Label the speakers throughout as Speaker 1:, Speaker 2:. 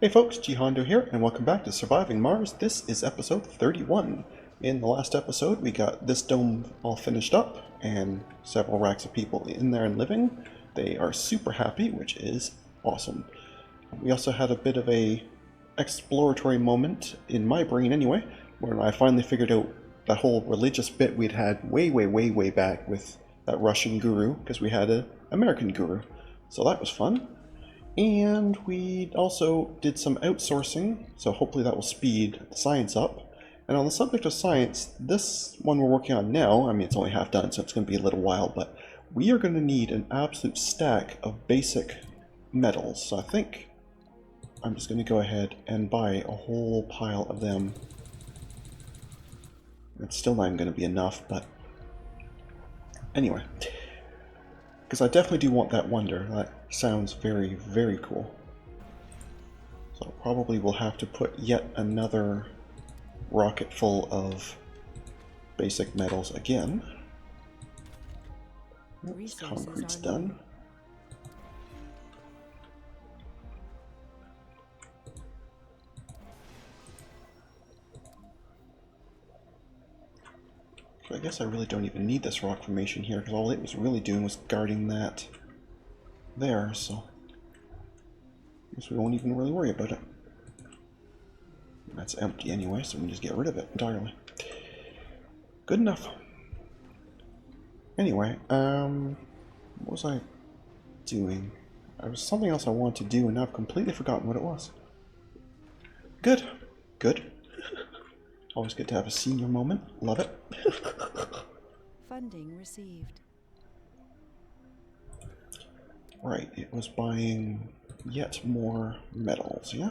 Speaker 1: Hey folks, GHondo here, and welcome back to Surviving Mars. This is episode 31. In the last episode, we got this dome all finished up, and several racks of people in there and living. They are super happy, which is awesome. We also had a bit of a exploratory moment, in my brain anyway, where I finally figured out that whole religious bit we'd had way back with that Russian guru, because we had an American guru. So that was fun. And we also did some outsourcing, so hopefully that will speed the science up. And on the subject of science, this one we're working on now, I mean it's only half done, so it's going to be a little while, but we are going to need an absolute stack of basic metals. So I think I'm just going to go ahead and buy a whole pile of them. It's still not even going to be enough, but anyway. Because I definitely do want that wonder. That sounds very cool. So probably we'll have to put yet another rocket full of basic metals again. Oops, concrete's done. So I guess I really don't even need this rock formation here, because all it was really doing was guarding that there, so I guess we won't even really worry about it. That's empty anyway, so we can just get rid of it entirely. Good enough. Anyway, what was I doing? There was something else I wanted to do, and now I've completely forgotten what it was. Good. Always good to have a senior moment. Love it.
Speaker 2: Funding received.
Speaker 1: Right, it was buying yet more metals, yeah?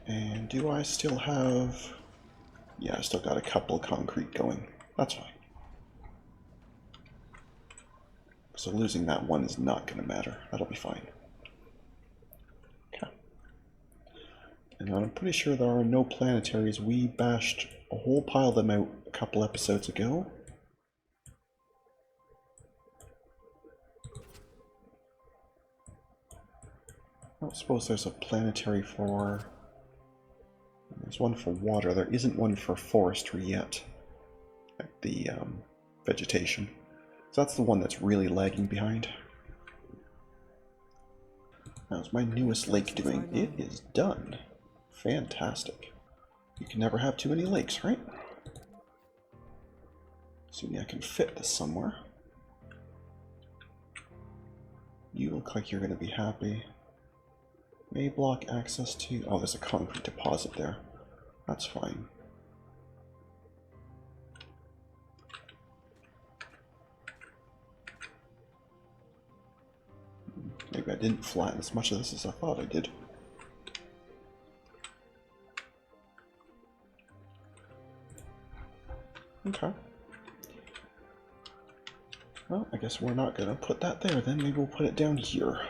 Speaker 1: And do I still have... Yeah, I still got a couple of concrete going. That's fine. So losing that one is not going to matter. That'll be fine. Okay. And I'm pretty sure there are no planetaries. We bashed a whole pile of them out a couple episodes ago. I don't suppose there's a planetary for... There's one for water. There isn't one for forestry yet. Like the vegetation. So that's the one that's really lagging behind. How's my newest lake doing? It is done. Fantastic. You can never have too many lakes, right? Assuming I can fit this somewhere. You look like you're going to be happy. May block access to... Oh, there's a concrete deposit there. That's fine. Maybe I didn't flatten as much of this as I thought I did. Okay. Well, I guess we're not going to put that there then. Maybe we'll put it down here.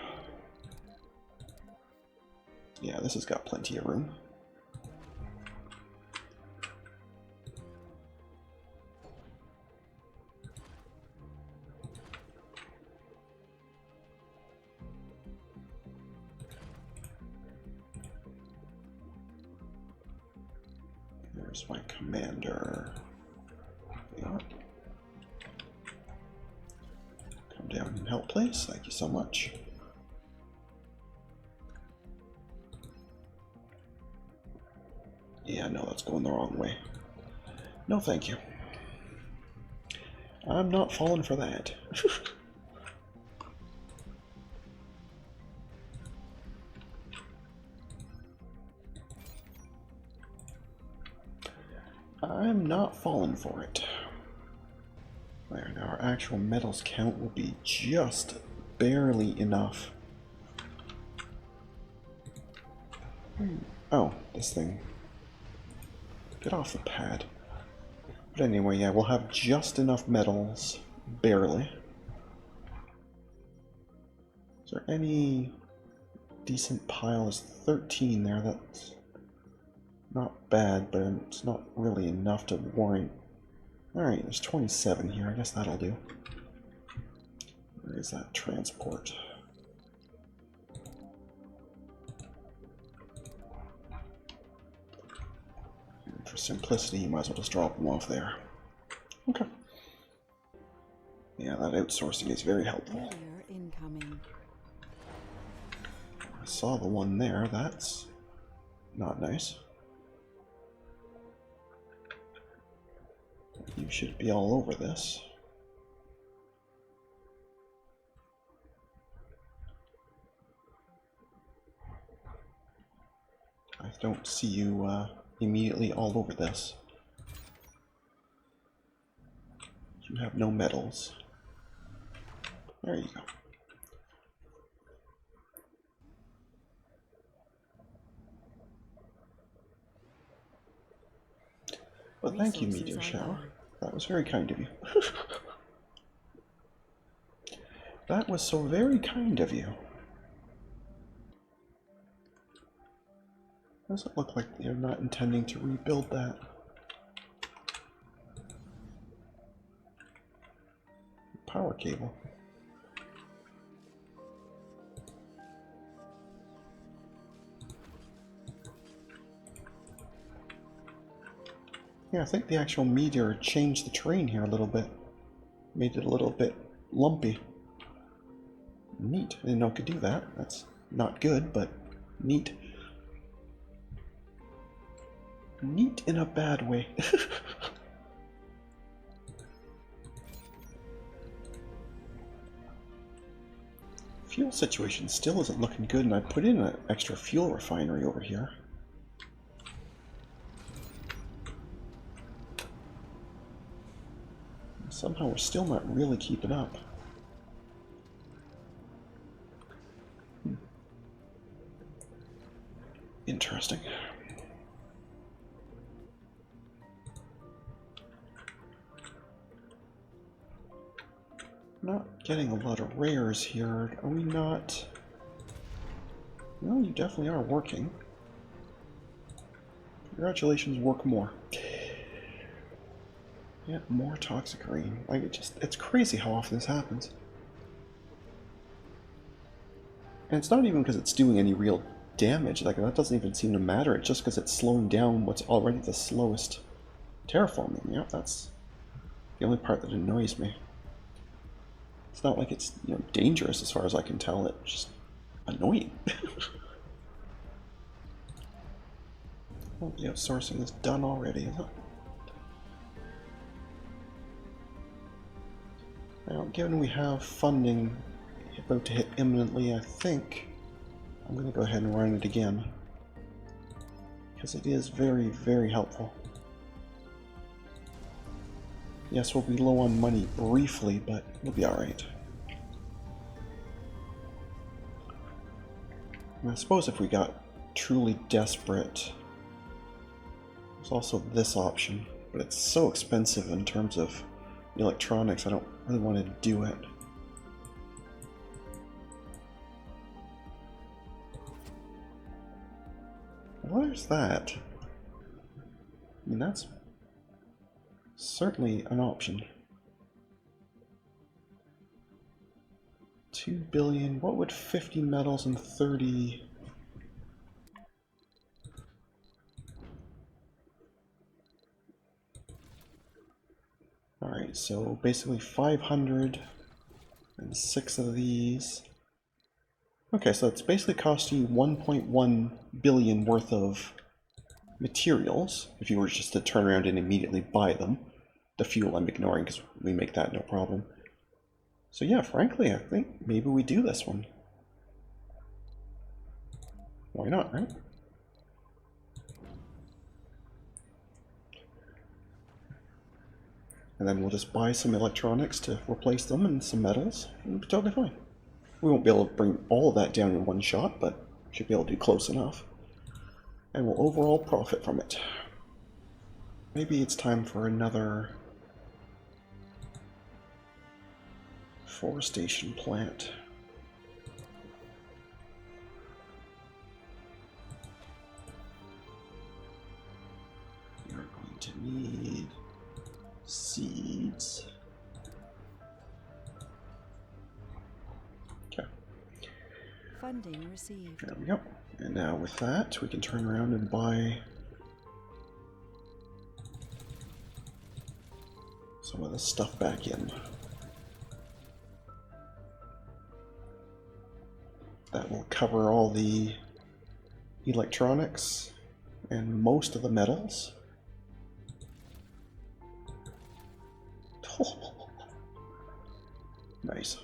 Speaker 1: Yeah, this has got plenty of room. There's my commander. Yeah. Come down and help, please. Thank you so much. Yeah, no, that's going the wrong way. No, thank you. I'm not falling for that. I'm not falling for it. There, now our actual metals count will be just barely enough. Oh, this thing. Get off the pad. But anyway, yeah, we'll have just enough metals. Barely. Is there any decent pile? There's 13 there. That's not bad, but it's not really enough to warrant... Alright, there's 27 here. I guess that'll do. Where is that transport? For simplicity, you might as well just drop them off there. Okay. Yeah, that outsourcing is very helpful.
Speaker 2: Incoming.
Speaker 1: I saw the one there. That's not nice. You should be all over this. I don't see you immediately all over this. You have no metals. There you go. Well, thank you, Meteor Shower. That was very kind of you. That was so very kind of you. Does it look like they're not intending to rebuild that? Power cable. Yeah, I think the actual meteor changed the terrain here a little bit. Made it a little bit lumpy. Neat. I didn't know it could do that. That's not good, but neat. Neat in a bad way. Fuel situation still isn't looking good, and I put in an extra fuel refinery over here. Somehow we're still not really keeping up. Interesting. Not getting a lot of rares here. Are we not? No, you definitely are working. Congratulations, work more. Yeah, more toxic rain. Like, it's crazy how often this happens. And it's not even because it's doing any real damage. Like, that doesn't even seem to matter. It's just because it's slowing down what's already the slowest terraforming. Yeah, that's the only part that annoys me. It's not like it's, you know, dangerous as far as I can tell. It's just annoying. Well, the outsourcing is done already, is it? Now, given we have funding about to hit imminently, I think I'm going to go ahead and run it again. Because it is very, very helpful. Yes, we'll be low on money briefly, but we'll be alright. I suppose if we got truly desperate, there's also this option, but it's so expensive in terms of electronics, I don't really want to do it. What is that? I mean, that's certainly an option. 2 billion, what would 50 metals and 30... Alright, so basically 506 of these. Okay, so it's basically costing you 1.1 billion worth of materials, if you were just to turn around and immediately buy them. The fuel I'm ignoring because we make that no problem. So yeah, frankly, I think maybe we do this one. Why not, right? And then we'll just buy some electronics to replace them and some metals, and we'll be totally fine. We won't be able to bring all of that down in one shot, but should be able to do close enough. And we'll overall profit from it. Maybe it's time for another forestation plant. You're going to need seeds.
Speaker 2: Funding received.
Speaker 1: There we go. And now with that, we can turn around and buy some of this stuff back in. That will cover all the electronics and most of the metals. Nice.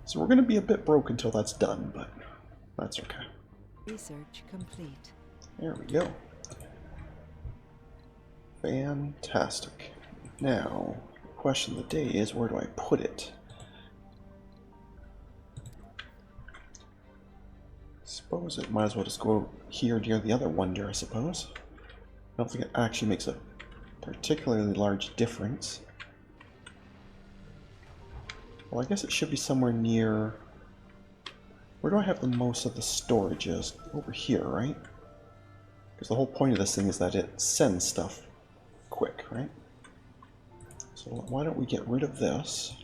Speaker 1: So we're going to be a bit broke until that's done, but that's okay.
Speaker 2: Research complete.
Speaker 1: There we go. Fantastic. Now, the question of the day is, where do I put it? Suppose it might as well just go here near the other wonder, I suppose. I don't think it actually makes a particularly large difference. Well, I guess it should be somewhere near... Where do I have the most of the storages? Over here, right? Because the whole point of this thing is that it sends stuff quick, right? So why don't we get rid of this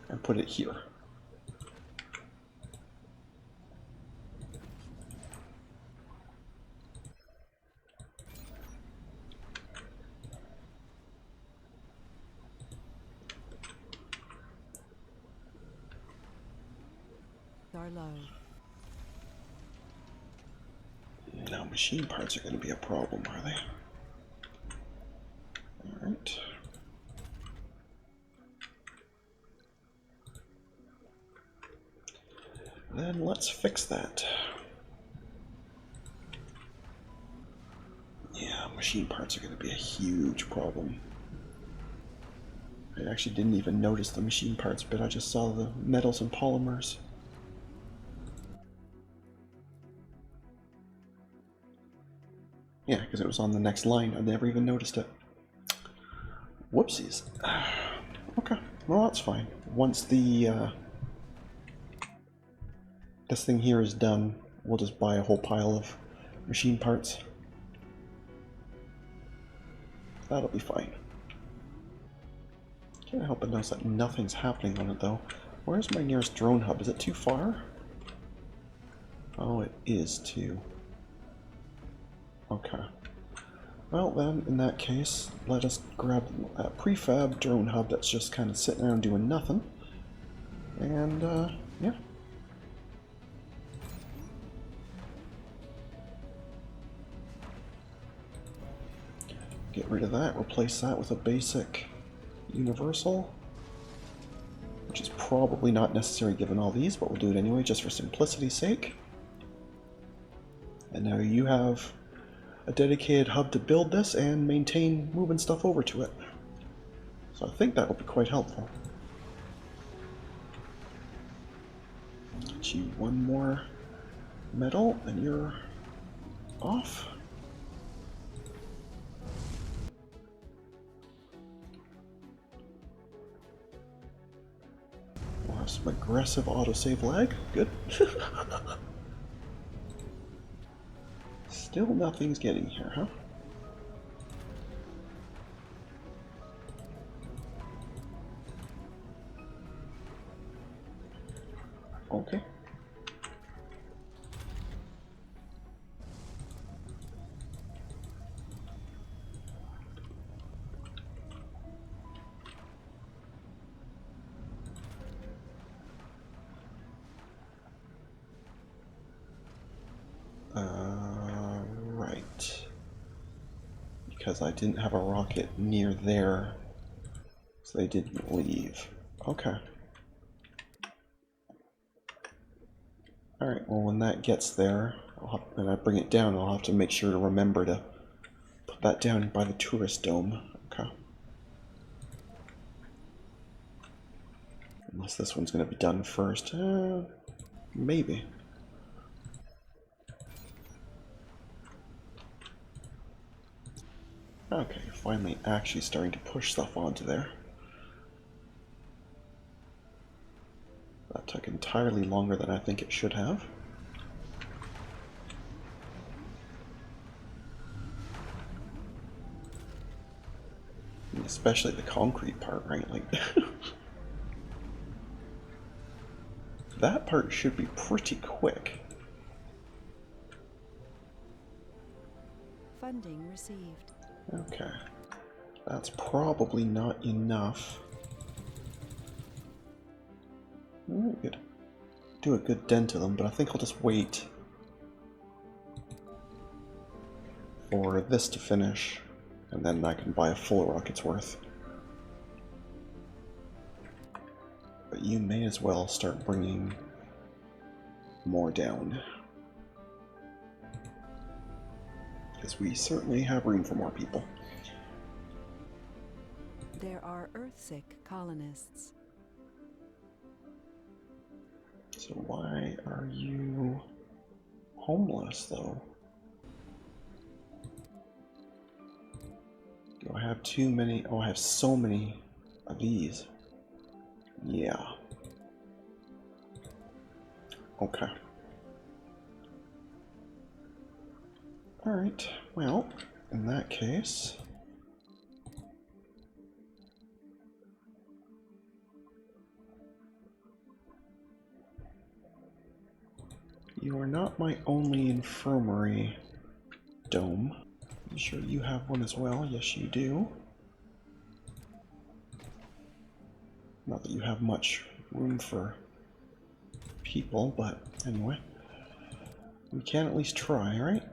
Speaker 1: and put it here?
Speaker 2: Are low.
Speaker 1: Now machine parts are going to be a problem, are they? Alright. Then let's fix that. Yeah, machine parts are going to be a huge problem. I actually didn't even notice the machine parts bit, I just saw the metals and polymers. Yeah, because it was on the next line. I never even noticed it. Whoopsies. Okay, well that's fine. Once the this thing here is done, we'll just buy a whole pile of machine parts. That'll be fine. Can't help but notice that nothing's happening on it though. Where's my nearest drone hub? Is it too far? Oh, it is too. Okay. Well then, in that case, let us grab a prefab drone hub that's just kind of sitting around doing nothing. And, yeah. Get rid of that, replace that with a basic universal. Which is probably not necessary given all these, but we'll do it anyway just for simplicity's sake. And now you have a dedicated hub to build this and maintain moving stuff over to it. So I think that will be quite helpful. Get you one more metal and you're off. We'll have some aggressive autosave lag. Good. Still nothing's getting here, huh? Okay. Right. Because I didn't have a rocket near there, so they didn't leave. Okay. Alright, well when that gets there, and I bring it down, I'll have to make sure to remember to put that down by the tourist dome. Okay. Unless this one's going to be done first. Maybe. Okay, finally actually starting to push stuff onto there. That took entirely longer than I think it should have. Especially the concrete part, right? Like that part should be pretty quick.
Speaker 2: Funding received.
Speaker 1: Okay. That's probably not enough. We could do a good dent to them, but I think I'll just wait for this to finish, and then I can buy a full rocket's worth. But you may as well start bringing more down, because we certainly have room for more people.
Speaker 2: There are Earthsick colonists.
Speaker 1: So why are you homeless, though? Do I have too many? Oh, I have so many of these. Yeah. Okay. Alright, well, in that case... You are not my only infirmary, Dome. I'm sure you have one as well. Yes, you do. Not that you have much room for people, but anyway. We can at least try, right?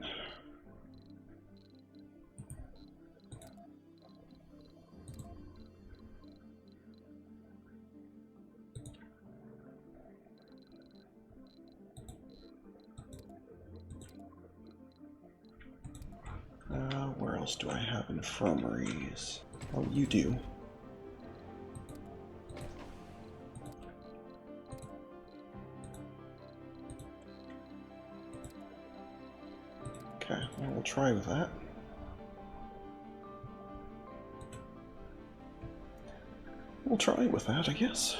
Speaker 1: Where else do I have infirmaries? Oh, you do. Okay, well, we'll try with that. We'll try with that, I guess.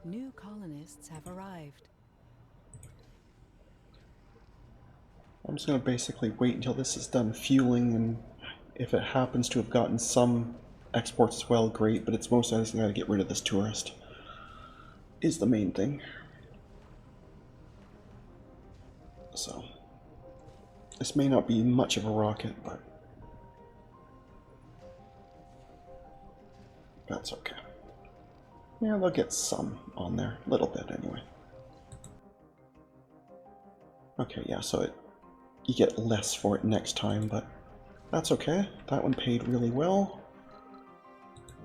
Speaker 2: New colonists have arrived.
Speaker 1: I'm just going to basically wait until this is done fueling, and if it happens to have gotten some exports as well, great, but it's most I just got to get rid of this tourist. Is the main thing. So, this may not be much of a rocket, but that's okay. Yeah, they'll get some on there, a little bit anyway. Okay, yeah, so you get less for it next time, but that's okay. That one paid really well.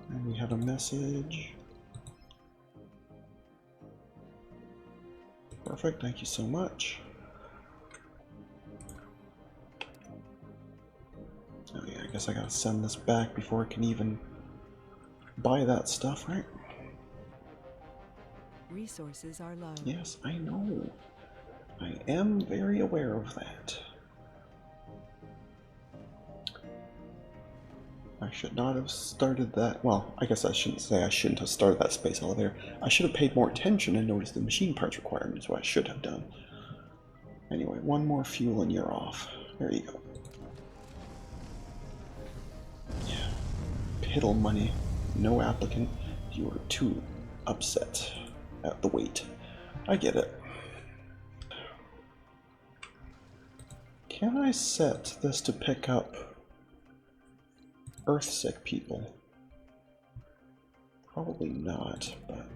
Speaker 1: And we have a message. Perfect, thank you so much. Oh yeah, I guess I gotta send this back before I can even buy that stuff, right?
Speaker 2: Resources are low.
Speaker 1: Yes, I know. I am very aware of that. I should not have started that. Well, I guess I shouldn't say I shouldn't have started that space elevator. I should have paid more attention and noticed the machine parts requirements, what I should have done. Anyway, one more fuel and you're off. There you go. Yeah. Piddle money. No applicant. You are too upset at the wait. I get it. Can I set this to pick up Earthsick people? Probably not, but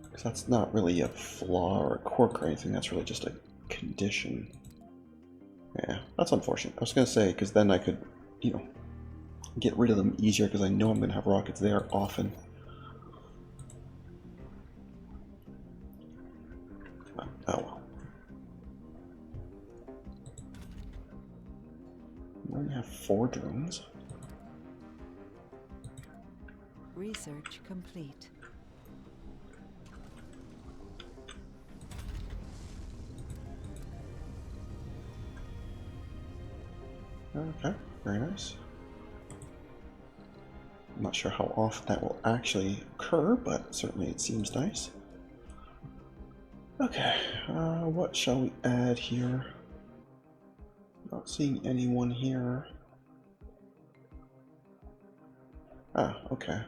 Speaker 1: because that's not really a flaw or a quirk or anything, that's really just a condition. Yeah, that's unfortunate. I was gonna say, because then I could, you know, get rid of them easier, because I know I'm gonna have rockets there often. But, oh well. We only have 4 drones.
Speaker 2: Research complete.
Speaker 1: Okay, very nice. I'm not sure how often that will actually occur, but certainly it seems nice. Okay, what shall we add here? Not seeing anyone here. Ah, okay.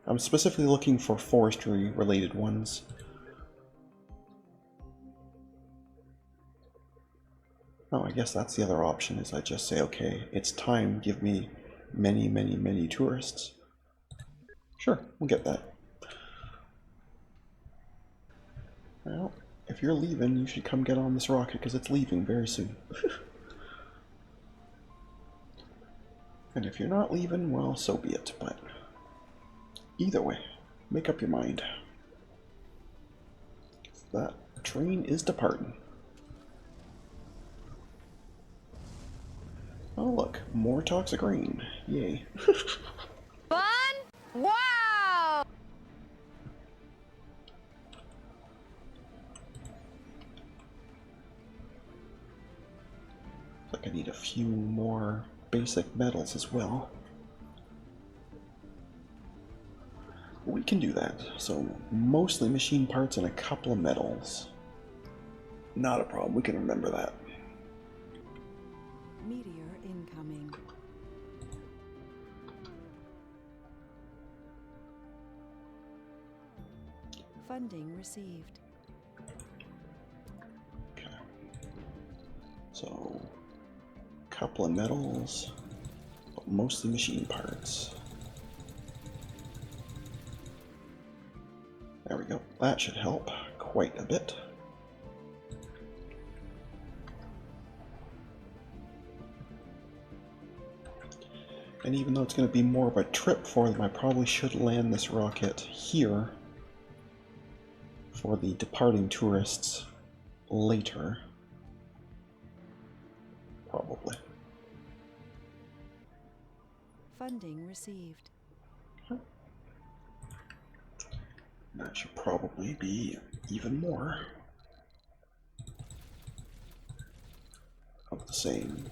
Speaker 1: I'm specifically looking for forestry related ones. Oh, I guess that's the other option, is I just say, okay, it's time, give me many, many, many tourists. Sure, we'll get that. Well, if you're leaving, you should come get on this rocket, because it's leaving very soon. And if you're not leaving, well, so be it, but either way, make up your mind. That train is departing. Oh look, more toxic rain. Yay.
Speaker 3: Fun? Wow!
Speaker 1: Like I need a few more basic metals as well. We can do that. So mostly machine parts and a couple of metals. Not a problem, we can remember that.
Speaker 2: Meteor incoming. Funding received.
Speaker 1: Okay. So, couple of metals, but mostly machine parts. There we go. That should help quite a bit. And even though it's going to be more of a trip for them, I probably should land this rocket here for the departing tourists later. Probably.
Speaker 2: Funding received.
Speaker 1: That should probably be even more of the same.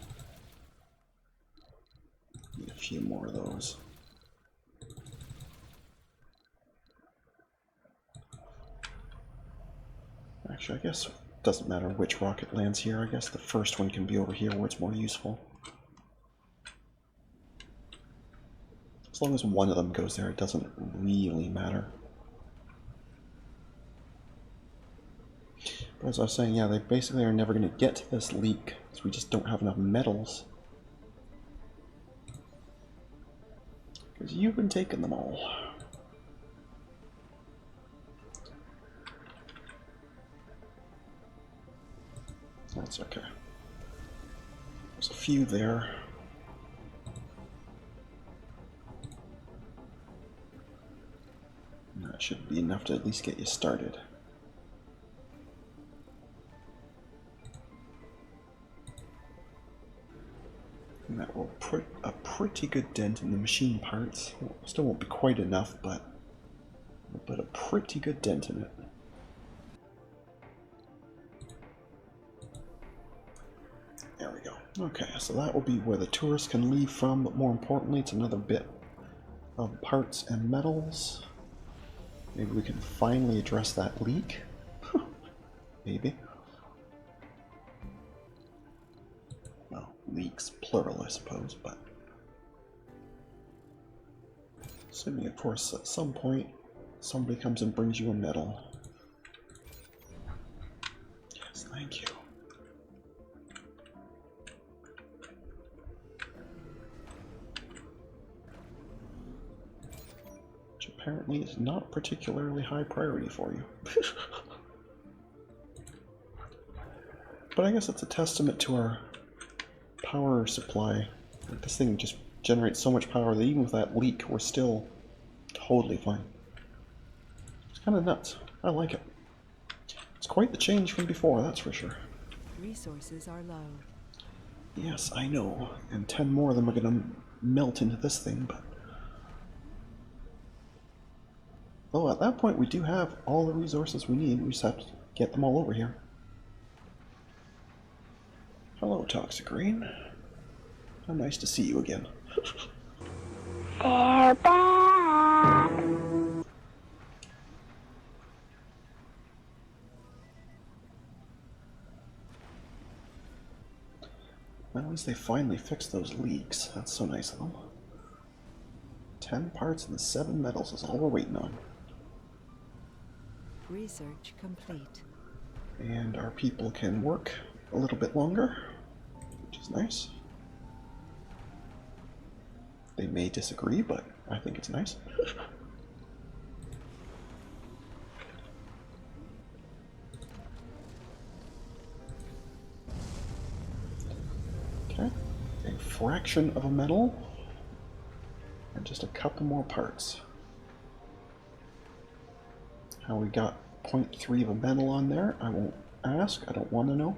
Speaker 1: Need a few more of those. Actually, I guess it doesn't matter which rocket lands here. I guess the first one can be over here where it's more useful. As long as one of them goes there, it doesn't really matter. But as I was saying, yeah, they basically are never going to get to this leak, because we just don't have enough metals. Because you've been taking them all. That's okay. There's a few there. That should be enough to at least get you started. And that will put a pretty good dent in the machine parts. Still won't be quite enough, but we'll put a pretty good dent in it. There we go. Okay, so that will be where the tourists can leave from, but more importantly, it's another bit of parts and metals. Maybe we can finally address that leak. Maybe. Well, leaks plural, I suppose, but assuming, of course, at some point somebody comes and brings you a medal. Yes, thank you. Which apparently is not particularly high priority for you. But I guess it's a testament to our power supply. Like, this thing just generates so much power that even with that leak, we're still totally fine. It's kind of nuts. I like it. It's quite the change from before, that's for sure.
Speaker 2: Resources are low.
Speaker 1: Yes, I know. And 10 more of them are going to melt into this thing, but... Oh, at that point we do have all the resources we need. We just have to get them all over here. Hello, Toxic Rain. How nice to see you again.
Speaker 3: They're back.
Speaker 1: At least they finally fixed those leaks. That's so nice of them. 10 parts and 7 metals is all we're waiting on.
Speaker 2: Research complete.
Speaker 1: And our people can work a little bit longer, which is nice. They may disagree, but I think it's nice. Okay, a fraction of a metal, and just a couple more parts. How we got 0.3 of a metal on there, I won't ask, I don't want to know.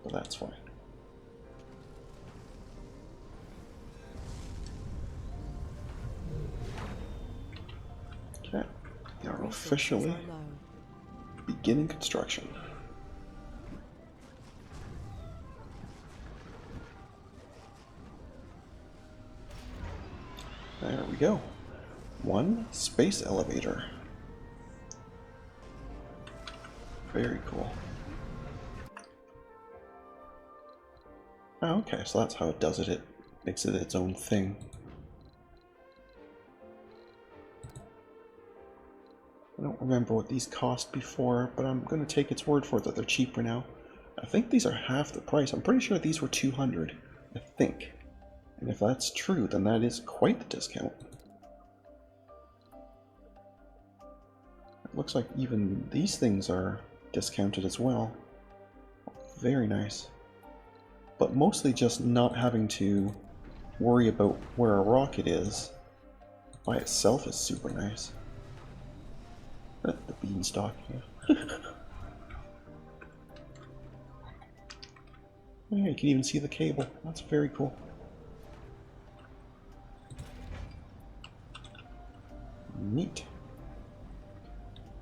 Speaker 1: But that's fine. Okay, we are officially
Speaker 2: Resources are low.
Speaker 1: beginning construction. There we go. One space elevator. Very cool. Oh, okay, so that's how it does it. It makes it its own thing. I don't remember what these cost before, but I'm going to take its word for it that they're cheaper now. I think these are half the price. I'm pretty sure these were 200, I think. And if that's true, then that is quite the discount. It looks like even these things are discounted as well. Very nice. But mostly just not having to worry about where a rocket is by itself is super nice. The beanstalk, yeah. Yeah, you can even see the cable. That's very cool. Neat.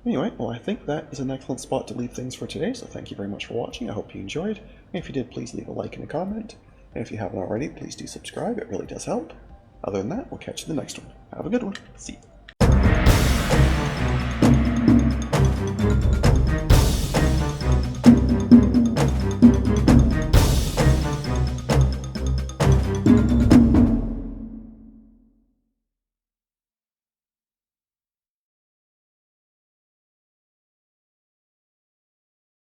Speaker 1: Anyway, well, I think that is an excellent spot to leave things for today, so thank you very much for watching. I hope you enjoyed. And if you did, please leave a like and a comment. And if you haven't already, please do subscribe. It really does help. Other than that, we'll catch you in the next one. Have a good one. See you.